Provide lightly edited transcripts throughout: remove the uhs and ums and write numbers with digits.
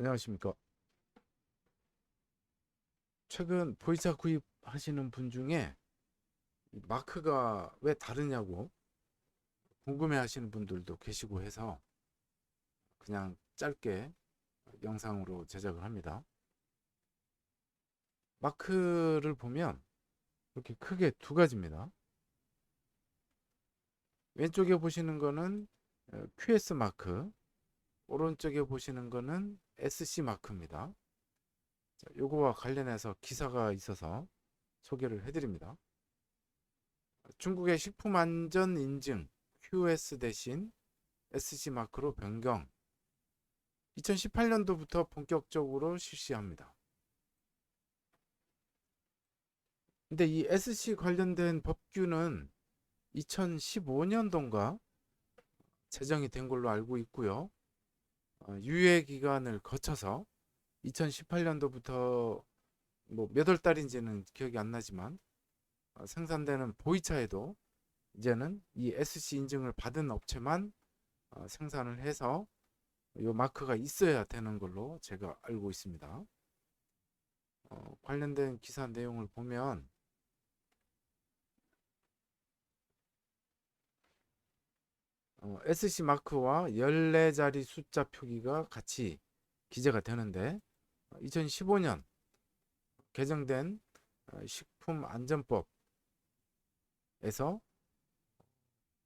안녕하십니까. 최근 보이차 구입하시는 분 중에 이 마크가 왜 다르냐고 궁금해 하시는 분들도 계시고 해서 그냥 짧게 영상으로 제작을 합니다. 마크를 보면 이렇게 크게 두 가지입니다. 왼쪽에 보시는 거는 QS 마크, 오른쪽에 보시는 거는 SC 마크입니다. 자, 요거와 관련해서 기사가 있어서 소개를 해드립니다. 중국의 식품안전 인증 QS 대신 SC 마크로 변경, 2018년도부터 본격적으로 실시합니다. 근데 이 SC 관련된 법규는 2015년도인가 제정이 된 걸로 알고 있고요. 유예 기간을 거쳐서 2018년도부터 뭐 몇 월 달인지는 기억이 안 나지만 생산되는 보이차에도 이제는 이 SC 인증을 받은 업체만 생산을 해서 이 마크가 있어야 되는 걸로 제가 알고 있습니다. 관련된 기사 내용을 보면 SC 마크와 14자리 숫자 표기가 같이 기재가 되는데 2015년 개정된 식품안전법에서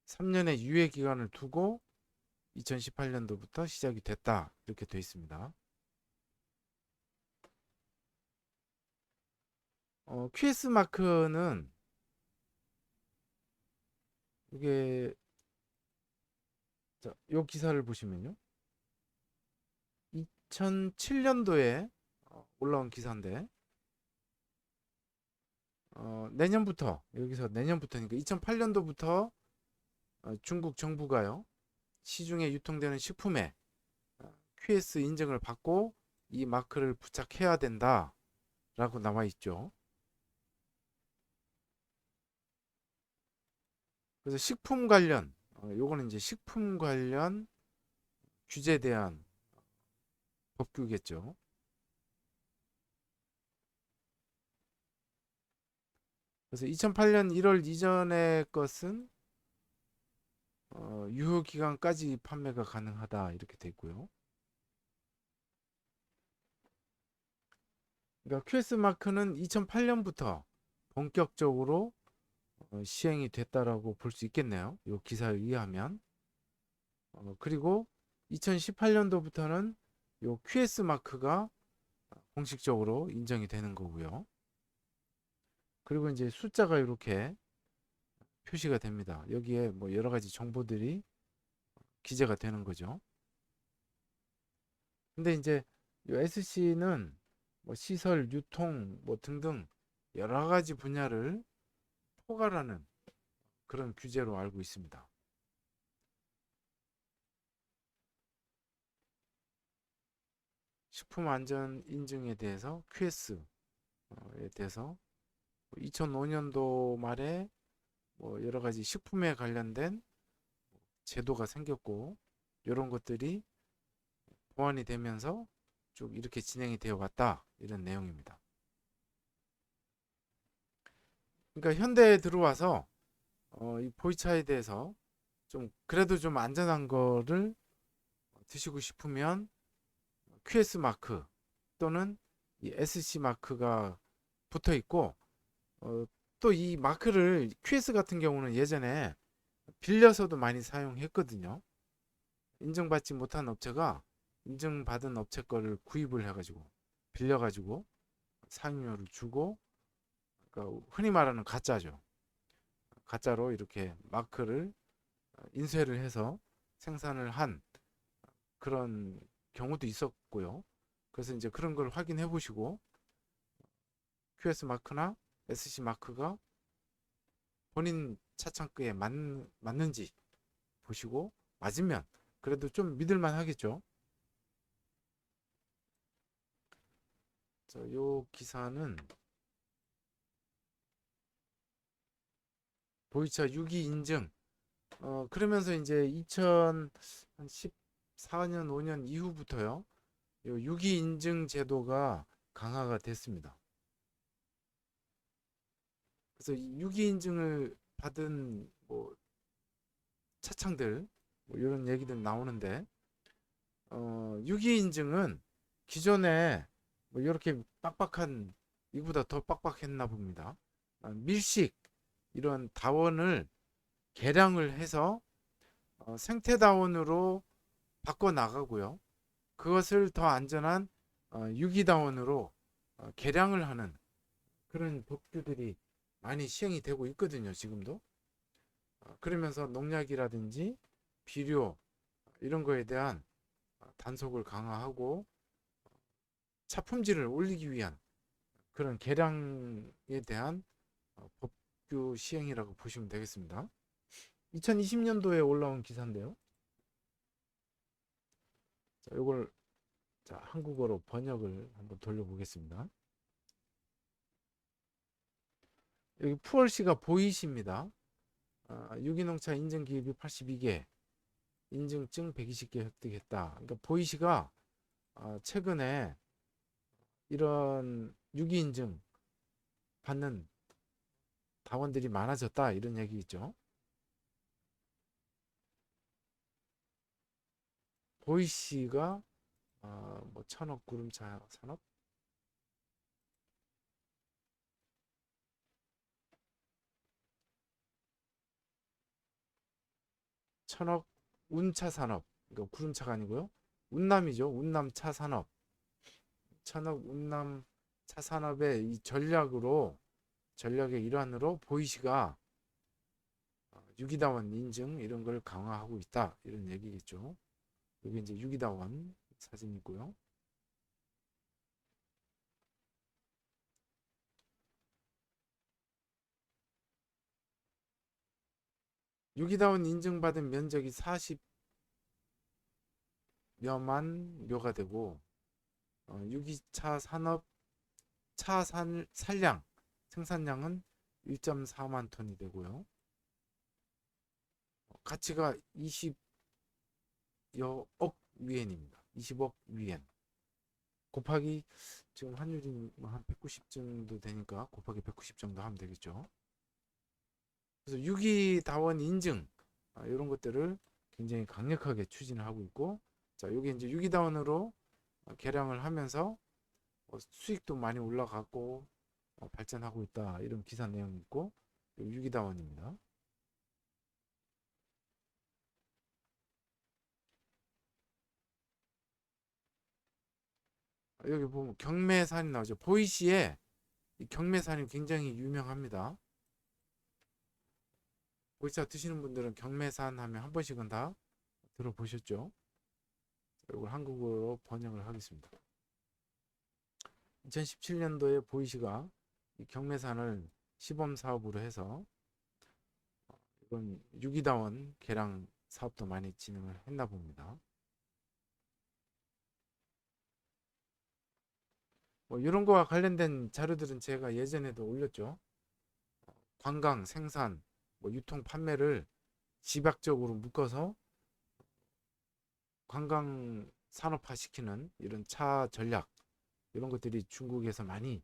3년의 유예 기간을 두고 2018년도부터 시작이 됐다 이렇게 되어 있습니다. QS 마크는 이게 이 기사를 보시면요, 2007년도에 올라온 기사인데 내년부터, 여기서 내년부터니까 2008년도부터 중국 정부가요, 시중에 유통되는 식품에 QS 인증을 받고 이 마크를 부착해야 된다 라고 나와 있죠. 그래서 식품 관련, 요거는 이제 식품 관련 규제에 대한 법규겠죠. 그래서 2008년 1월 이전의 것은 유효 기간까지 판매가 가능하다 이렇게 돼 있고요. 그러니까 QS 마크는 2008년부터 본격적으로 시행이 됐다라고 볼 수 있겠네요. 이 기사에 의하면. 그리고 2018년도부터는 이 QS 마크가 공식적으로 인정이 되는 거고요. 그리고 이제 숫자가 이렇게 표시가 됩니다. 여기에 뭐 여러 가지 정보들이 기재가 되는 거죠. 근데 이제 이 SC는 뭐 시설, 유통 뭐 등등 여러 가지 분야를 포괄하는 그런 규제로 알고 있습니다. 식품 안전 인증에 대해서 QS에 대해서 2005년도 말에 뭐 여러 가지 식품에 관련된 제도가 생겼고 이런 것들이 보완이 되면서 쭉 이렇게 진행이 되어 왔다 이런 내용입니다. 그러니까 현대에 들어와서 이 보이차에 대해서 좀 그래도 좀 안전한 거를 드시고 싶으면 QS 마크 또는 이 SC 마크가 붙어 있고 또 이 마크를 QS 같은 경우는 예전에 빌려서도 많이 사용했거든요. 인증받지 못한 업체가 인증받은 업체 거를 구입을 해가지고 빌려가지고 사용료를 주고, 그러니까 흔히 말하는 가짜죠. 가짜로 이렇게 마크를 인쇄를 해서 생산을 한 그런 경우도 있었고요. 그래서 이제 그런 걸 확인해 보시고 QS 마크나 SC 마크가 본인 차창크에 맞는지 보시고 맞으면 그래도 좀 믿을만 하겠죠. 요 기사는 보이차 6기 인증, 그러면서 이제 2014년 5년 이후부터요, 요 유기 인증 제도가 강화가 됐습니다. 그래서 이 유기 인증을 받은 뭐 차창들 뭐 이런 얘기들 나오는데 유기 인증은 기존에 뭐 이렇게 빡빡한 이보다 더 빡빡했나 봅니다. 밀식 이런 다원을 개량을 해서 생태 다원으로 바꿔 나가고요. 그것을 더 안전한 유기 다원으로 개량을 하는 그런 법규들이 많이 시행이 되고 있거든요. 지금도. 그러면서 농약이라든지 비료 이런 거에 대한 단속을 강화하고 차 품질을 올리기 위한 그런 개량에 대한 법규 시행이라고 보시면 되겠습니다. 2020년도에 올라온 기사인데요. 자, 이걸 한국어로 번역을 한번 돌려보겠습니다. 여기 푸얼씨가 보이시입니다. 유기농차 인증 기업이 82개, 인증증 120개 획득했다. 그러니까 보이시가 최근에 이런 유기 인증 받는 다원들이 많아졌다 이런 얘기겠죠. 보이시가 뭐 천억 구름차 산업, 천억 운차 산업, 그러니까 구름차가 아니고요. 운남이죠. 운남차 산업, 천억 운남 차 산업의 이 전략의 일환으로 보이시가 유기다원 인증 이런 걸 강화하고 있다 이런 얘기겠죠. 여기 이제 유기다원 사진이고요. 유기다원 인증받은 면적이 40여만 묘가 되고 유기차 산업 차 산량 생산량은 1.4만 톤이 되고요. 가치가 20여 억 위엔입니다. 20억 위엔 곱하기 지금 환율이 한 190 정도 되니까 곱하기 190 정도 하면 되겠죠. 그래서 유기다원 인증 이런 것들을 굉장히 강력하게 추진을 하고 있고, 자 여기 이제 유기다원으로 개량을 하면서 수익도 많이 올라가고 발전하고 있다 이런 기사 내용이 있고, 유기다원입니다. 여기 보면 경매산이 나오죠. 보이시에 경매산이 굉장히 유명합니다. 보이차 드시는 분들은 경매산 하면 한 번씩은 다 들어보셨죠? 이걸 한국어로 번역을 하겠습니다. 2017년도에 보이시가 이 경매산을 시범 사업으로 해서 이건 유기다원 개량 사업도 많이 진행을 했나 봅니다. 뭐 이런 거와 관련된 자료들은 제가 예전에도 올렸죠. 관광, 생산, 뭐 유통, 판매를 집약적으로 묶어서 관광 산업화 시키는 이런 차 전략 이런 것들이 중국에서 많이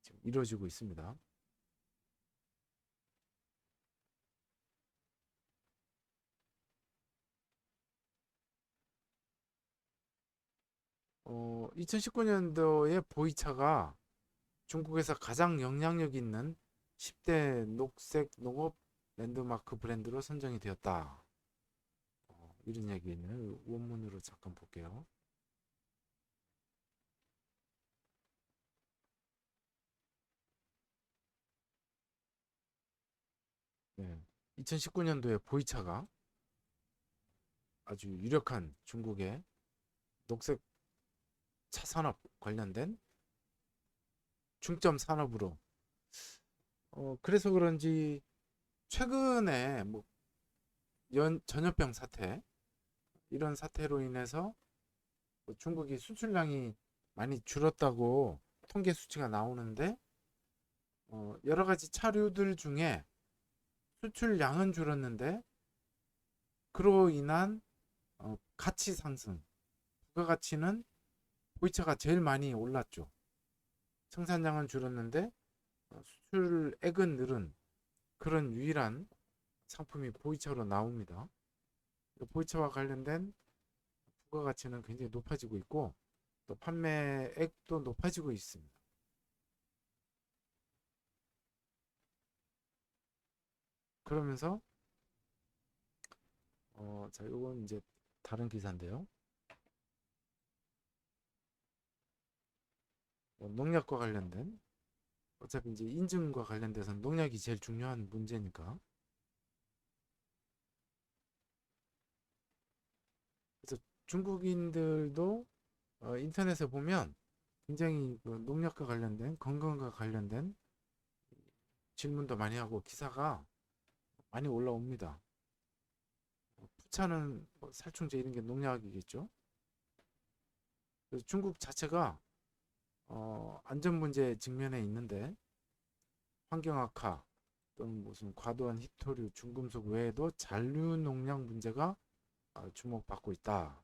지금 이루어지고 있습니다. 어, 2019년도에 보이차가 중국에서 가장 영향력 있는 10대 녹색 농업 랜드마크 브랜드로 선정이 되었다. 이런 얘기는 원문으로 잠깐 볼게요. 네. 2019년도에 보이차가 아주 유력한 중국의 녹색 차 산업 관련된 중점 산업으로 그래서 그런지 최근에 뭐 전염병 사태 이런 사태로 인해서 뭐 중국이 수출량이 많이 줄었다고 통계 수치가 나오는데 여러 가지 차류들 중에 수출량은 줄었는데 그로 인한 가치 상승, 부가가치는 보이차가 제일 많이 올랐죠. 생산량은 줄었는데 수출액은 늘은 그런 유일한 상품이 보이차로 나옵니다. 보이차와 관련된 부가가치는 굉장히 높아지고 있고 또 판매액도 높아지고 있습니다. 그러면서 자, 이건 이제 다른 기사인데요. 농약과 관련된 어차피 이제 인증과 관련돼서는 농약이 제일 중요한 문제니까. 그래서 중국인들도 인터넷에 보면 굉장히 그 농약과 관련된 건강과 관련된 질문도 많이 하고 기사가 많이 올라옵니다. 부차는 뭐 살충제 이런 게 농약이겠죠. 그래서 중국 자체가 안전 문제 직면에 있는데 환경 악화 또는 무슨 과도한 히토류, 중금속 외에도 잔류 농약 문제가 주목받고 있다.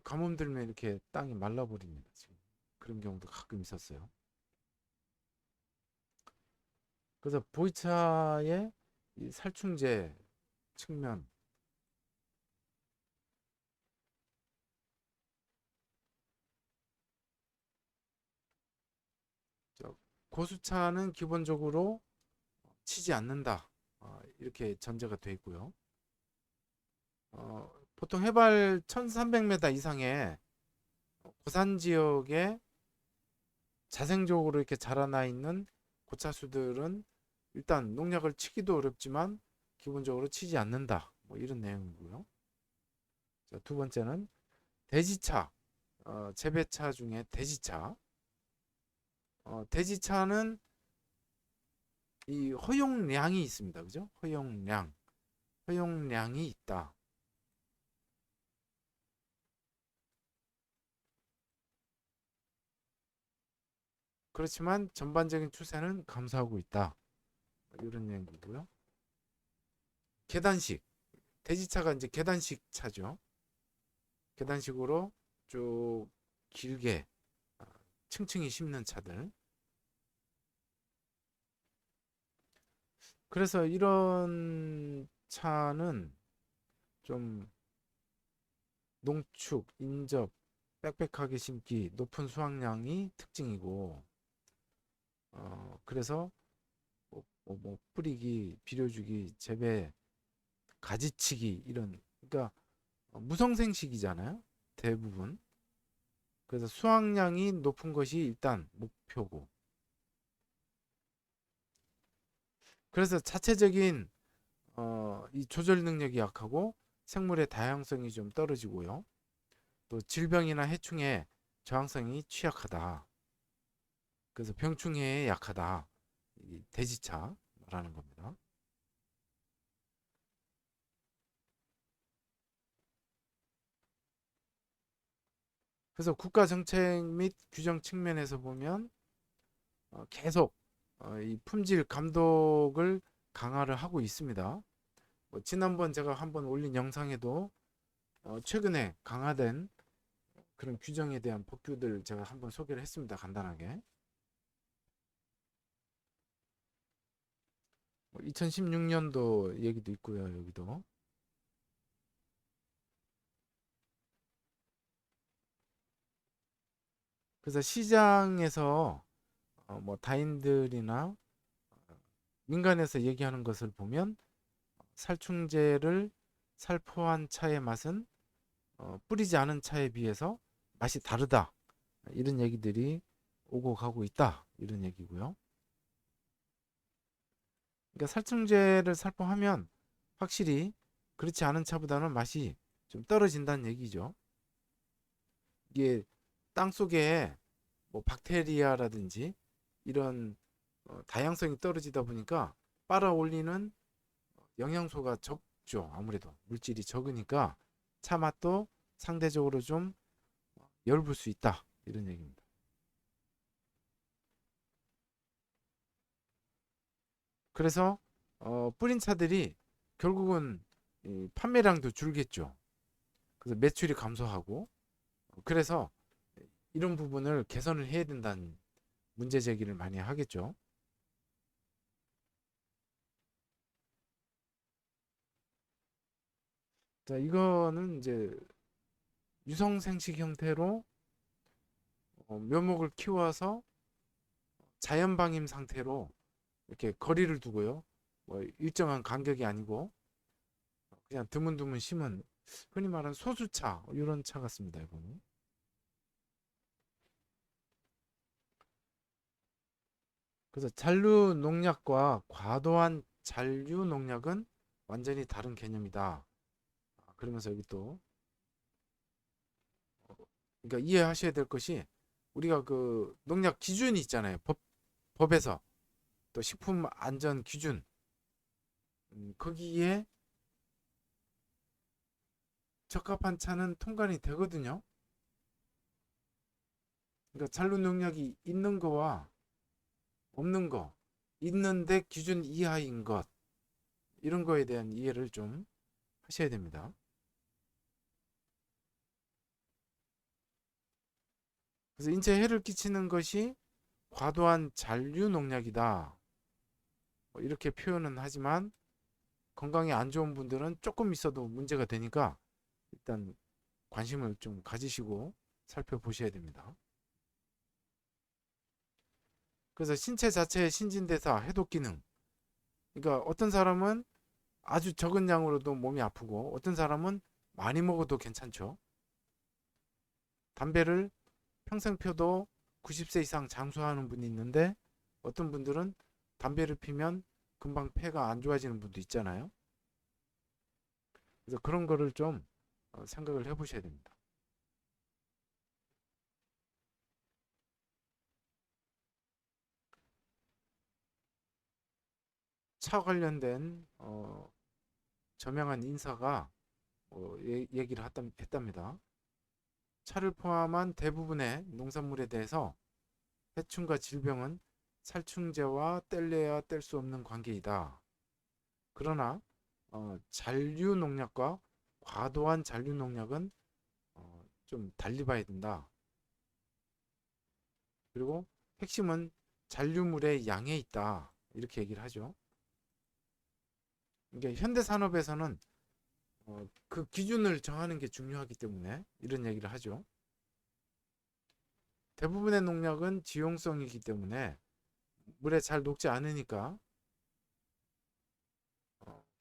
가뭄 들면 이렇게 땅이 말라버립니다. 지금 그런 경우도 가끔 있었어요. 그래서 보이차의 이 살충제 측면, 고수차는 기본적으로 치지 않는다. 이렇게 전제가 되어 있고요. 보통 해발 1300m 이상의 고산 지역에 자생적으로 이렇게 자라나 있는 고차수들은 일단 농약을 치기도 어렵지만 기본적으로 치지 않는다. 뭐 이런 내용이고요. 자, 두 번째는 대지차, 재배차 중에 대지차. 대지차는 이 허용량이 있습니다. 그죠? 허용량이 있다. 그렇지만 전반적인 추세는 감소하고 있다. 이런 얘기고요. 계단식, 대지차가 이제 계단식 차죠. 계단식으로 쭉 길게 층층이 심는 차들. 그래서 이런 차는 좀 농축, 인접, 빽빽하게 심기, 높은 수확량이 특징이고, 그래서 뭐 뿌리기, 비료주기, 재배, 가지치기 이런, 그러니까 무성생식이잖아요. 대부분. 그래서 수확량이 높은 것이 일단 목표고. 그래서 자체적인 이 조절 능력이 약하고 생물의 다양성이 좀 떨어지고요. 또 질병이나 해충의 저항성이 취약하다. 그래서 병충해에 약하다. 이 대지차라는 겁니다. 그래서 국가 정책 및 규정 측면에서 보면 계속 이 품질 감독을 강화를 하고 있습니다. 뭐 지난번 제가 한번 올린 영상에도 최근에 강화된 그런 규정에 대한 법규들 제가 한번 소개를 했습니다. 간단하게. 2016년도 얘기도 있고요. 여기도. 그래서 시장에서 뭐 다인들이나 민간에서 얘기하는 것을 보면 살충제를 살포한 차의 맛은 뿌리지 않은 차에 비해서 맛이 다르다. 이런 얘기들이 오고 가고 있다. 이런 얘기고요. 그러니까 살충제를 살포하면 확실히 그렇지 않은 차보다는 맛이 좀 떨어진다는 얘기죠. 이게 땅 속에 뭐 박테리아라든지 이런 다양성이 떨어지다 보니까 빨아 올리는 영양소가 적죠. 아무래도 물질이 적으니까 차 맛도 상대적으로 좀 엷을 수 있다. 이런 얘기입니다. 그래서 뿌린 차들이 결국은 판매량도 줄겠죠. 그래서 매출이 감소하고, 그래서 이런 부분을 개선을 해야 된다는 문제 제기를 많이 하겠죠. 자, 이거는 이제 유성생식 형태로 묘목을 키워서 자연 방임 상태로 이렇게 거리를 두고요. 뭐 일정한 간격이 아니고 그냥 드문드문 심은 흔히 말하는 소수차 이런 차 같습니다. 이거는. 그래서 잔류 농약과 과도한 잔류 농약은 완전히 다른 개념이다. 그러면서 여기 또 그러니까 이해하셔야 될 것이 우리가 그 농약 기준이 있잖아요. 법에서 또 식품 안전 기준 거기에 적합한 차는 통관이 되거든요. 그러니까 잔류 농약이 있는 거와 없는 거, 있는데 기준 이하인 것 이런 거에 대한 이해를 좀 하셔야 됩니다. 그래서 인체에 해를 끼치는 것이 과도한 잔류 농약이다. 뭐 이렇게 표현은 하지만 건강에 안 좋은 분들은 조금 있어도 문제가 되니까 일단 관심을 좀 가지시고 살펴보셔야 됩니다. 그래서 신체 자체의 신진대사, 해독 기능. 그러니까 어떤 사람은 아주 적은 양으로도 몸이 아프고 어떤 사람은 많이 먹어도 괜찮죠. 담배를 평생 펴도 90세 이상 장수하는 분이 있는데 어떤 분들은 담배를 피면 금방 폐가 안 좋아지는 분도 있잖아요. 그래서 그런 거를 좀 생각을 해보셔야 됩니다. 차 관련된 저명한 인사가 얘기를 했답니다. 차를 포함한 대부분의 농산물에 대해서 해충과 질병은 살충제와 뗄래야 뗄 수 없는 관계이다. 그러나 잔류 농약과 과도한 잔류 농약은 좀 달리 봐야 된다. 그리고 핵심은 잔류물의 양에 있다. 이렇게 얘기를 하죠. 이게 현대 산업에서는 그 기준을 정하는 게 중요하기 때문에 이런 얘기를 하죠. 대부분의 농약은 지용성이기 때문에 물에 잘 녹지 않으니까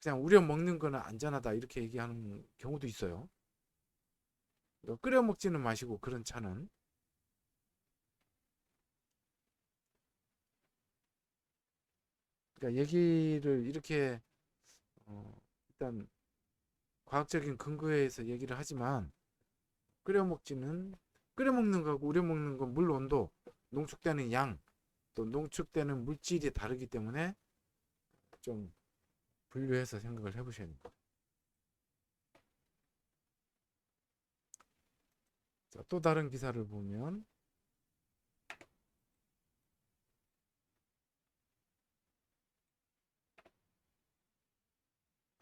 그냥 우려 먹는 거는 안전하다 이렇게 얘기하는 경우도 있어요. 끓여 먹지는 마시고 그런 차는. 그러니까 얘기를 이렇게 일단 과학적인 근거에 서 얘기를 하지만 끓여 먹지는 끓여 먹는 거하고 우려 먹는 건 물 온도, 농축되는 양, 또 농축되는 물질이 다르기 때문에 좀 분류해서 생각을 해보셔야 됩니다. 자, 또 다른 기사를 보면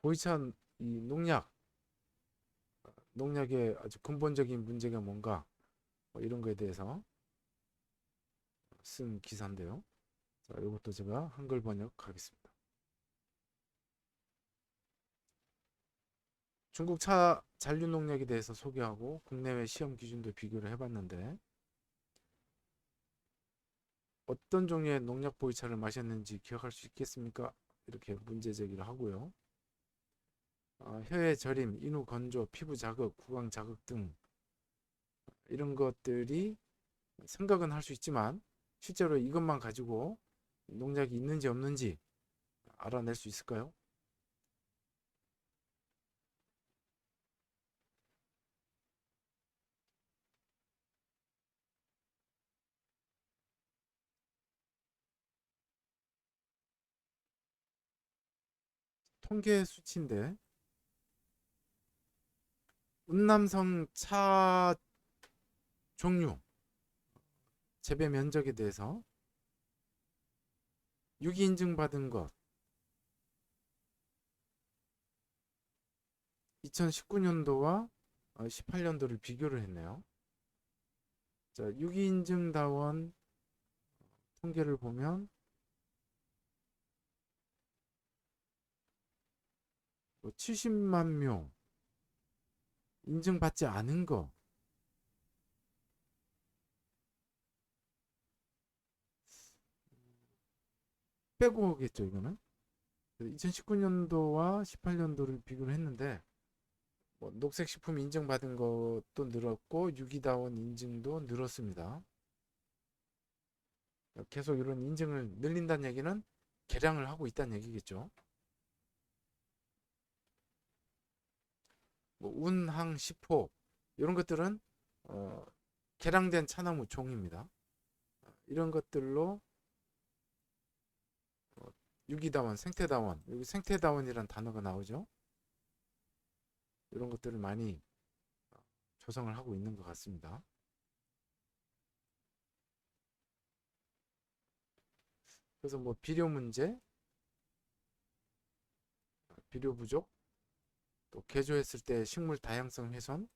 보이차 이 농약의 아주 근본적인 문제가 뭔가 뭐 이런 거에 대해서 쓴 기사인데요. 자, 이것도 제가 한글 번역하겠습니다. 중국 차 잔류 농약에 대해서 소개하고 국내외 시험 기준도 비교를 해봤는데 어떤 종류의 농약 보이차를 마셨는지 기억할 수 있겠습니까? 이렇게 문제 제기를 하고요. 혀의 저림, 인후 건조, 피부 자극, 구강 자극 등 이런 것들이 생각은 할 수 있지만 실제로 이것만 가지고 농약이 있는지 없는지 알아낼 수 있을까요? 통계 수치인데 운남성 차 종류 재배 면적에 대해서 유기 인증받은 것 2019년도와 18년도를 비교를 했네요. 자, 유기인증 다원 통계를 보면 70만 명 인증받지 않은 거 빼고겠죠, 이거는. 2019년도와 18년도를 비교를 했는데 뭐 녹색식품 인증받은 것도 늘었고 유기다원 인증도 늘었습니다. 계속 이런 인증을 늘린다는 얘기는 개량을 하고 있다는 얘기겠죠. 뭐 운항, 시포 이런 것들은 개량된 차나무 종입니다. 이런 것들로 유기다원, 생태다원, 여기 생태다원이란 단어가 나오죠. 이런 것들을 많이 조성을 하고 있는 것 같습니다. 그래서 뭐 비료 문제, 비료 부족, 또 개조했을 때 식물 다양성 훼손,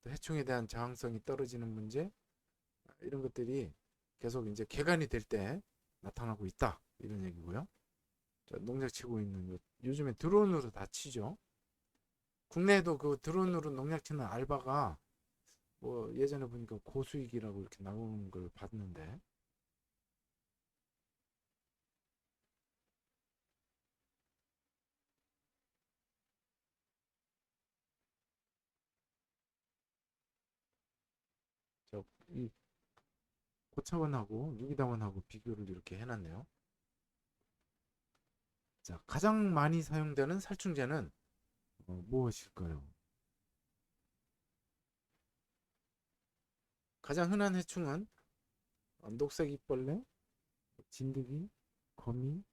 또 해충에 대한 저항성이 떨어지는 문제, 이런 것들이 계속 이제 개간이 될 때 나타나고 있다, 이런 얘기고요. 자, 농약 치고 있는 요즘에 드론으로 다 치죠. 국내에도 그 드론으로 농약 치는 알바가 뭐 예전에 보니까 고수익이라고 이렇게 나오는 걸 봤는데, 이 고차원하고 유기다원하고 비교를 이렇게 해놨네요. 자, 가장 많이 사용되는 살충제는 무엇일까요? 가장 흔한 해충은 녹색 잎벌레, 진드기, 거미.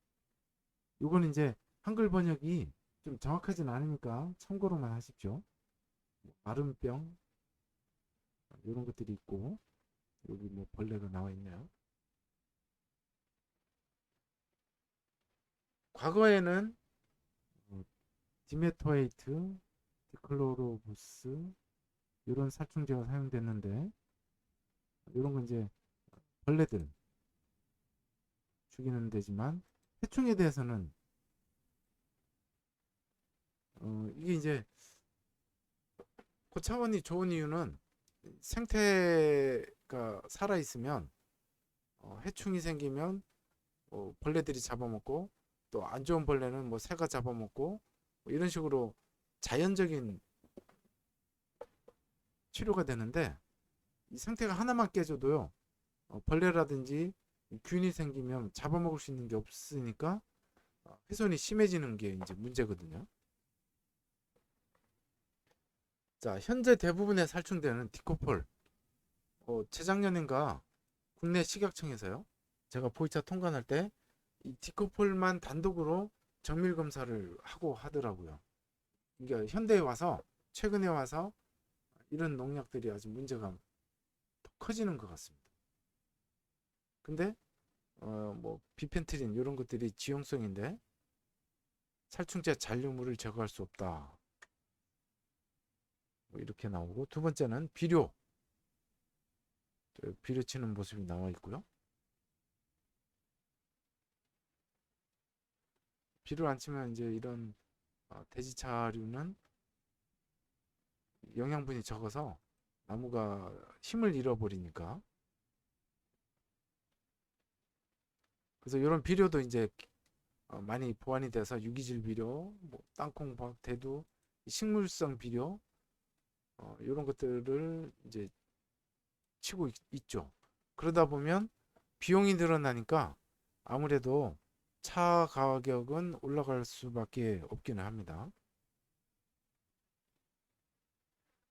이건 이제 한글 번역이 좀 정확하진 않으니까 참고로만 하십시오. 마름병 이런 것들이 있고 여기 뭐 벌레가 나와 있네요. 과거에는 디메토에이트, 디클로로부스 이런 살충제가 사용됐는데 이런 건 이제 벌레들 죽이는 데지만 해충에 대해서는 이게 이제 고차원이 좋은 이유는 생태가 살아 있으면 해충이 생기면 벌레들이 잡아먹고 또 안 좋은 벌레는 뭐 새가 잡아먹고 뭐 이런 식으로 자연적인 치료가 되는데 이 상태가 하나만 깨져도요 벌레라든지 균이 생기면 잡아먹을 수 있는 게 없으니까 훼손이 심해지는 게 이제 문제거든요. 자, 현재 대부분의 살충제는 디코폴. 재작년인가 국내 식약청에서요. 제가 보이차 통관할 때 이 디코폴만 단독으로 정밀 검사를 하고 하더라고요. 그러니까 현대에 와서 최근에 와서 이런 농약들이 아주 문제가 더 커지는 것 같습니다. 근데 뭐 비펜트린 이런 것들이 지용성인데 살충제 잔류물을 제거할 수 없다. 뭐 이렇게 나오고 두 번째는 비료. 비료 치는 모습이 나와 있고요. 비료를 안 치면 이제 이런 돼지차류는 영양분이 적어서 나무가 힘을 잃어버리니까 그래서 이런 비료도 이제 많이 보완이 돼서 유기질 비료, 뭐 땅콩밥, 대두, 식물성 비료 이런 것들을 이제 치고 있죠. 그러다 보면 비용이 늘어나니까 아무래도 차 가격은 올라갈 수밖에 없기는 합니다.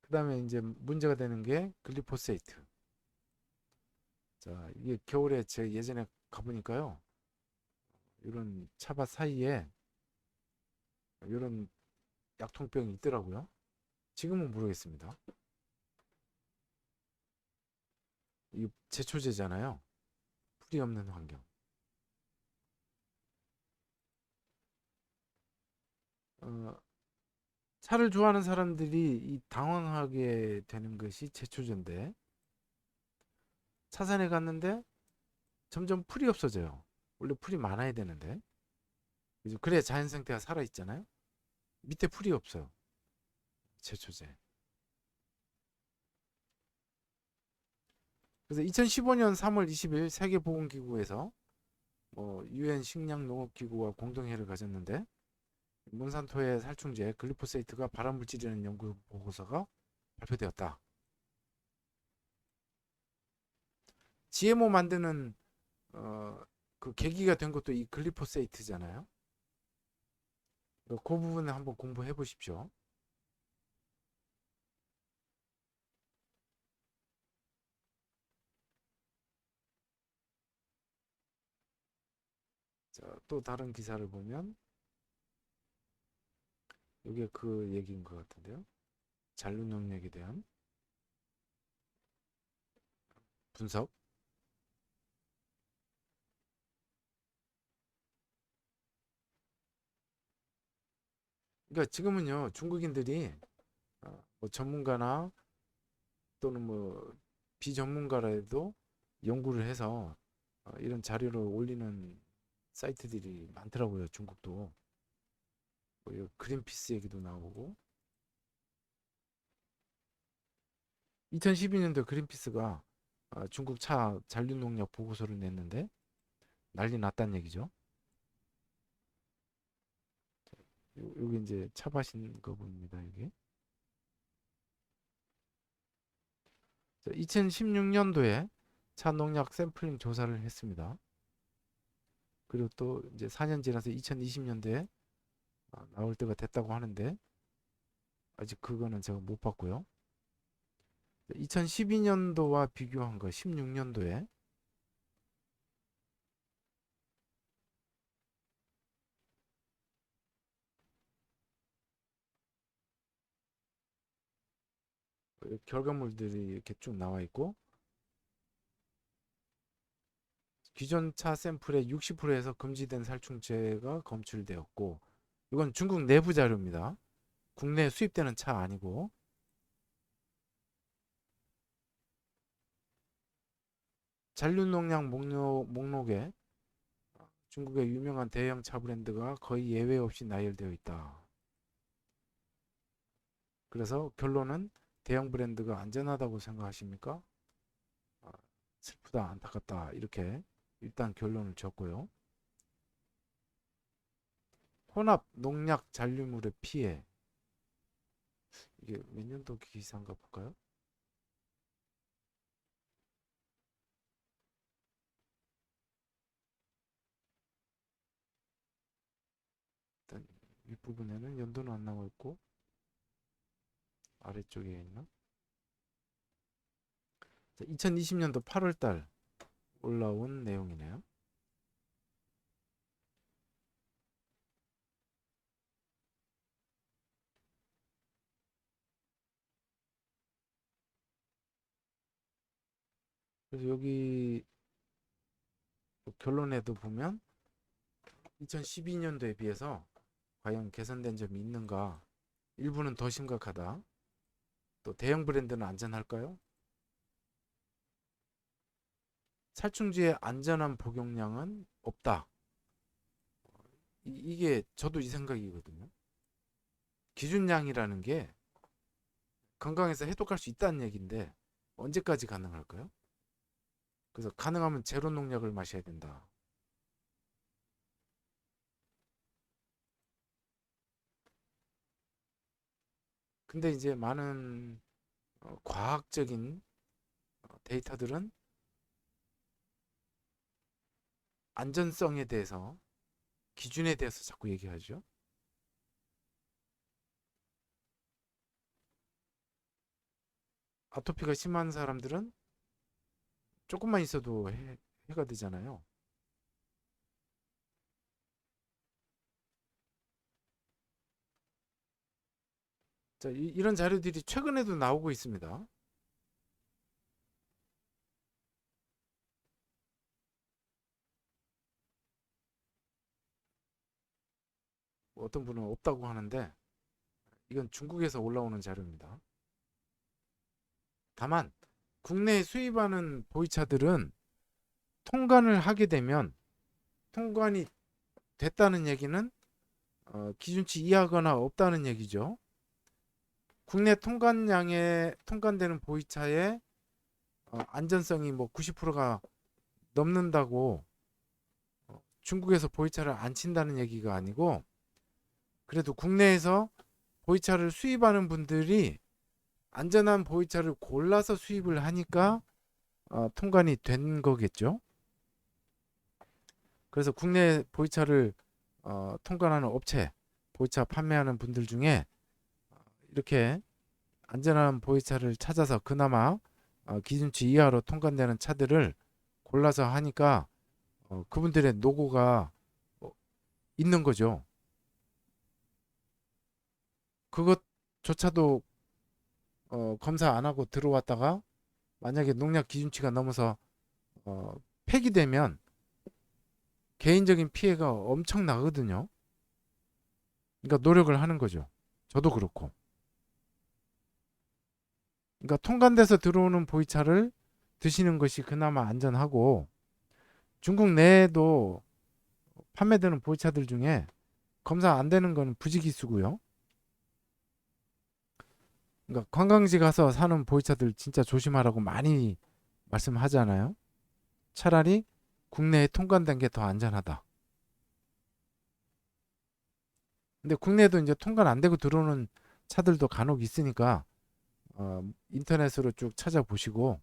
그 다음에 이제 문제가 되는 게 글리포세이트. 자, 이게 겨울에 제가 예전에 가보니까요. 이런 차밭 사이에 이런 약통병이 있더라고요. 지금은 모르겠습니다. 이 제초제잖아요. 풀이 없는 환경. 어, 차를 좋아하는 사람들이 이 당황하게 되는 것이 제초제인데, 차산에 갔는데 점점 풀이 없어져요. 원래 풀이 많아야 되는데. 그죠? 그래야 자연 상태가 살아 있잖아요. 밑에 풀이 없어요. 제초제. 그래서 2015년 3월 20일 세계보건기구에서 유엔 식량농업기구와 공동회의를 가졌는데, 몬산토의 살충제 글리포세이트가 발암물질이라는 연구 보고서가 발표되었다. GMO 만드는 그 계기가 된 것도 이 글리포세이트잖아요. 그 부분을 한번 공부해 보십시오. 자, 또 다른 기사를 보면 이게 그 얘기인 것 같은데요. 잔류 농약에 대한 분석. 그러니까 지금은요, 중국인들이 뭐 전문가나 또는 뭐 비전문가라도 연구를 해서 이런 자료를 올리는 사이트들이 많더라고요. 중국도. 뭐 그린피스 얘기도 나오고. 2012년도 그린피스가 중국 차 잔류 농약 보고서를 냈는데 난리 났다는 얘기죠. 여기 이제 차밭인 거 봅니다. 이게 2016년도에 차 농약 샘플링 조사를 했습니다. 그리고 또 이제 4년 지나서 2020년도에 나올 때가 됐다고 하는데 아직 그거는 제가 못 봤고요. 2012년도와 비교한 거 16년도에 결과물들이 이렇게 쭉 나와 있고, 기존 차 샘플의 60%에서 금지된 살충제가 검출되었고, 이건 중국 내부 자료입니다. 국내에 수입되는 차 아니고. 잔류농약 목록에 중국의 유명한 대형 차 브랜드가 거의 예외 없이 나열되어 있다. 그래서 결론은 대형 브랜드가 안전하다고 생각하십니까? 아, 슬프다, 안타깝다, 이렇게 일단 결론을 줬고요. 혼합 농약 잔류물의 피해. 이게 몇 년도 기사인가 볼까요? 일단 윗부분에는 연도는 안 나와 있고 아래쪽에 있나? 2020년도 8월 달 올라온 내용이네요. 그래서 여기 결론에도 보면 2012년도에 비해서 과연 개선된 점이 있는가? 일부는 더 심각하다. 또 대형 브랜드는 안전할까요? 살충제의 안전한 복용량은 없다. 이게 저도 이 생각이거든요. 기준량이라는 게 건강에서 해독할 수 있다는 얘기인데 언제까지 가능할까요? 그래서 가능하면 제로 농약을 마셔야 된다. 근데 이제 많은 과학적인 데이터들은 안전성에 대해서 기준에 대해서 자꾸 얘기하죠. 아토피가 심한 사람들은 조금만 있어도 해가 되잖아요. 자, 이런 자료들이 최근에도 나오고 있습니다. 어떤 분은 없다고 하는데 이건 중국에서 올라오는 자료입니다. 다만 국내에 수입하는 보이차들은 통관을 하게 되면 통관이 됐다는 얘기는 기준치 이하거나 없다는 얘기죠. 국내 통관량에 통관되는 보이차의 안전성이 뭐 90%가 넘는다고 중국에서 보이차를 안 친다는 얘기가 아니고, 그래도 국내에서 보이차를 수입하는 분들이 안전한 보이차를 골라서 수입을 하니까 통관이 된 거겠죠. 그래서 국내 보이차를 통관하는 업체, 보이차 판매하는 분들 중에 이렇게 안전한 보이차를 찾아서 그나마 기준치 이하로 통관되는 차들을 골라서 하니까 그분들의 노고가 있는 거죠. 그것조차도 검사 안 하고 들어왔다가 만약에 농약 기준치가 넘어서 폐기되면 개인적인 피해가 엄청나거든요. 그러니까 노력을 하는 거죠. 저도 그렇고. 그러니까 통관돼서 들어오는 보이차를 드시는 것이 그나마 안전하고, 중국 내에도 판매되는 보이차들 중에 검사 안 되는 건 부지기수고요. 그러니까 관광지 가서 사는 보이차들 진짜 조심하라고 많이 말씀하잖아요. 차라리 국내에 통관된 게 더 안전하다. 근데 국내에도 이제 통관 안 되고 들어오는 차들도 간혹 있으니까 인터넷으로 쭉 찾아보시고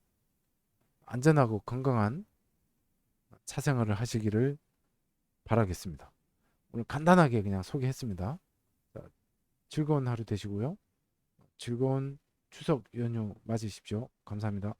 안전하고 건강한 차 생활을 하시기를 바라겠습니다. 오늘 간단하게 그냥 소개했습니다. 자, 즐거운 하루 되시고요. 즐거운 추석 연휴 맞으십시오. 감사합니다.